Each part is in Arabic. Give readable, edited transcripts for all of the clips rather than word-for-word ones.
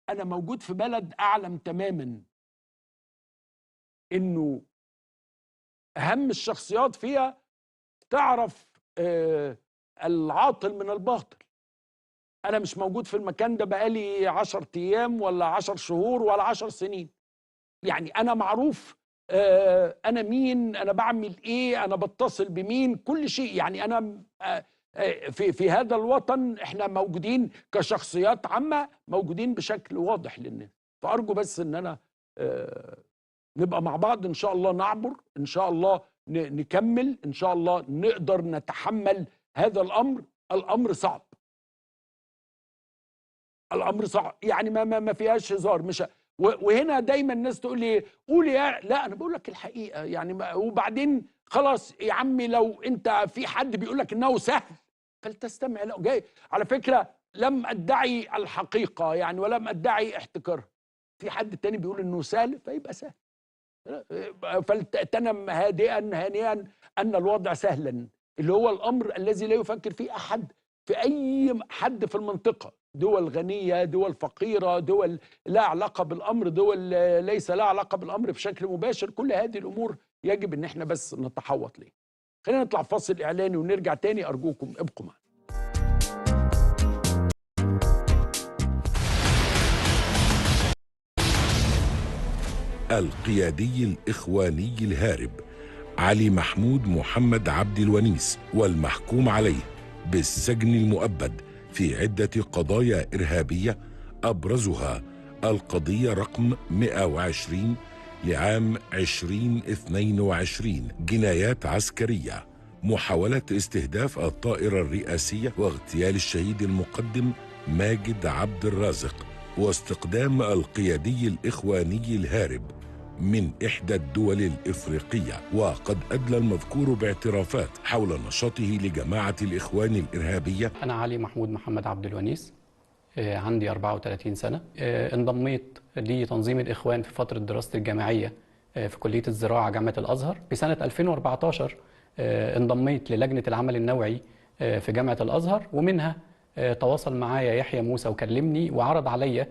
أنا موجود في بلد أعلم تماما إنه أهم الشخصيات فيها تعرف العاطل من الباطل. أنا مش موجود في المكان ده بقالي 10 أيام ولا 10 شهور ولا 10 سنين. يعني أنا معروف أنا مين، أنا بعمل إيه، أنا بتصل بمين، كل شيء. يعني أنا في هذا الوطن إحنا موجودين كشخصيات عامة، موجودين بشكل واضح للناس. فأرجو بس إن أنا نبقى مع بعض إن شاء الله، نعبر إن شاء الله، نكمل إن شاء الله، نقدر نتحمل هذا الأمر. الأمر صعب، الأمر صعب، يعني ما فيهاش هزار. مش وهنا دايما الناس تقول لي قول يا لا، أنا بقول لك الحقيقة يعني. وبعدين خلاص يا عمي، لو أنت في حد بيقول لك إنه سهل فلتستمع له. جاي على فكرة، لم أدعي الحقيقة يعني، ولم أدعي احتكارها. في حد تاني بيقول إنه سهل فيبقى سهل. فلتأتنم هادئا هانئا أن الوضع سهلا، اللي هو الأمر الذي لا يفكر فيه أحد في أي حد في المنطقة. دول غنية، دول فقيرة، دول لا علاقة بالأمر، دول ليس لا علاقة بالأمر بشكل مباشر. كل هذه الأمور يجب أن احنا بس نتحوط ليه. خلينا نطلع فاصل إعلاني ونرجع تاني، أرجوكم ابقوا معنا. القيادي الإخواني الهارب علي محمود محمد عبد الونيس، والمحكوم عليه بالسجن المؤبد في عدة قضايا إرهابية، أبرزها القضية رقم 120 لعام 2022 جنايات عسكرية، محاولة استهداف الطائرة الرئاسية واغتيال الشهيد المقدم ماجد عبد الرازق، واستقدام القيادي الإخواني الهارب من إحدى الدول الإفريقية. وقد أدلى المذكور باعترافات حول نشاطه لجماعة الإخوان الإرهابية. أنا علي محمود محمد عبد الونيس، عندي 34 سنة. انضميت لتنظيم الإخوان في فترة دراستي الجامعية في كلية الزراعة جامعة الأزهر. في سنة 2014 انضميت للجنة العمل النوعي في جامعة الأزهر، ومنها تواصل معايا يحيى موسى وكلمني وعرض عليا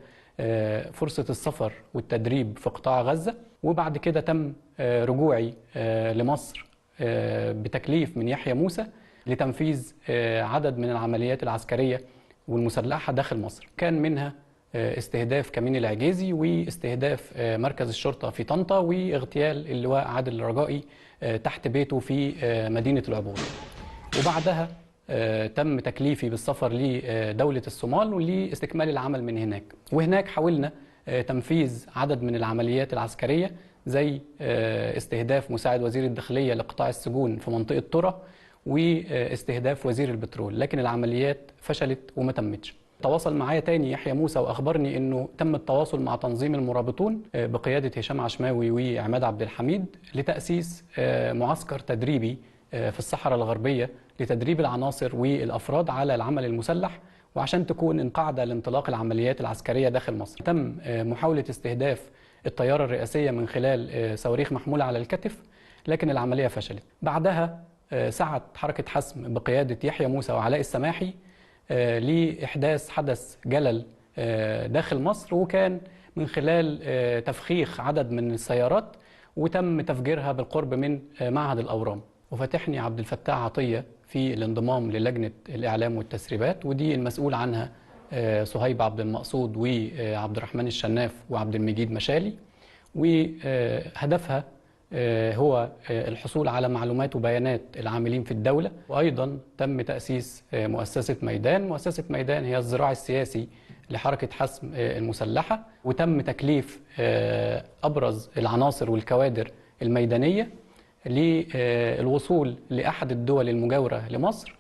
فرصة السفر والتدريب في قطاع غزة. وبعد كده تم رجوعي لمصر بتكليف من يحيى موسى لتنفيذ عدد من العمليات العسكرية والمسلحة داخل مصر، كان منها استهداف كمين العجيزي، واستهداف مركز الشرطة في طنطا، واغتيال اللواء عادل الرجائي تحت بيته في مدينة العبور. وبعدها تم تكليفي بالسفر لدولة الصومال ولاستكمال العمل من هناك. وهناك حاولنا تنفيذ عدد من العمليات العسكرية، زي استهداف مساعد وزير الداخلية لقطاع السجون في منطقة ترى، واستهداف وزير البترول، لكن العمليات فشلت وما تمتش. تواصل معايا تاني يحيى موسى وأخبرني أنه تم التواصل مع تنظيم المرابطون بقيادة هشام عشماوي وعماد عبد الحميد لتأسيس معسكر تدريبي في الصحراء الغربية لتدريب العناصر والأفراد على العمل المسلح، وعشان تكون قاعدة لانطلاق العمليات العسكرية داخل مصر. تم محاولة استهداف الطيارة الرئاسية من خلال صواريخ محمولة على الكتف، لكن العملية فشلت. بعدها سعت حركة حسم بقيادة يحيى موسى وعلاء السماحي لإحداث حدث جلل داخل مصر، وكان من خلال تفخيخ عدد من السيارات وتم تفجيرها بالقرب من معهد الأورام. وفتحني عبد الفتاح عطية في الانضمام للجنة الإعلام والتسريبات، ودي المسؤول عنها صهيب عبد المقصود وعبد الرحمن الشناف وعبد المجيد مشالي. وهدفها هو الحصول على معلومات وبيانات العاملين في الدولة. وأيضا تم تأسيس مؤسسة ميدان. مؤسسة ميدان هي الذراع السياسي لحركة حسم المسلحة، وتم تكليف أبرز العناصر والكوادر الميدانية للوصول لأحد الدول المجاورة لمصر،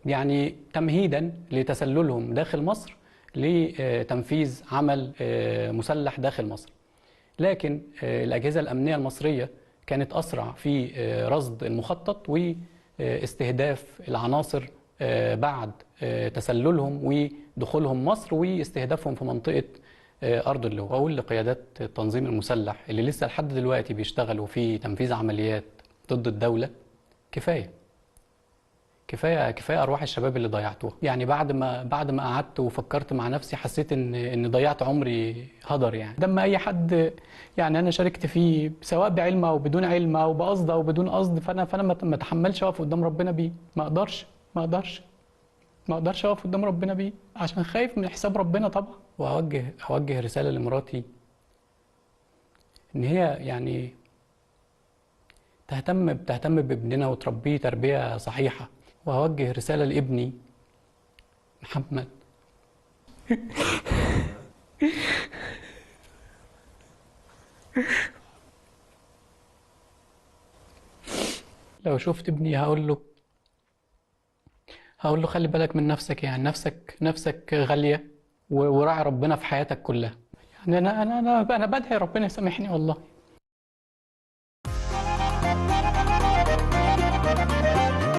يعني تمهيدا لتسللهم داخل مصر لتنفيذ عمل مسلح داخل مصر. لكن الأجهزة الأمنية المصرية كانت أسرع في رصد المخطط واستهداف العناصر بعد تسللهم ودخولهم مصر واستهدافهم في منطقة أرض اللواء. وأقول لقيادات التنظيم المسلح اللي لسه لحد دلوقتي بيشتغلوا في تنفيذ عمليات ضد الدولة: كفاية. كفايه ارواح الشباب اللي ضيعتوها. يعني بعد ما قعدت وفكرت مع نفسي حسيت ان ضيعت عمري هدر. يعني لما اي حد يعني انا شاركت فيه سواء بعلم او بدون علم او بقصد او بدون قصد، فانا ما اتحملش اقف قدام ربنا بيه. ما اقدرش اقف قدام ربنا بيه عشان خايف من حساب ربنا طبعا. واوجه رساله لمراتي ان هي يعني تهتم بابننا وتربيه تربيه صحيحه. وهوجه رساله لابني محمد لو شفت ابني هقول له خلي بالك من نفسك. يعني نفسك غاليه، وراعي ربنا في حياتك كلها. يعني انا بدعي ربنا يسامحني والله.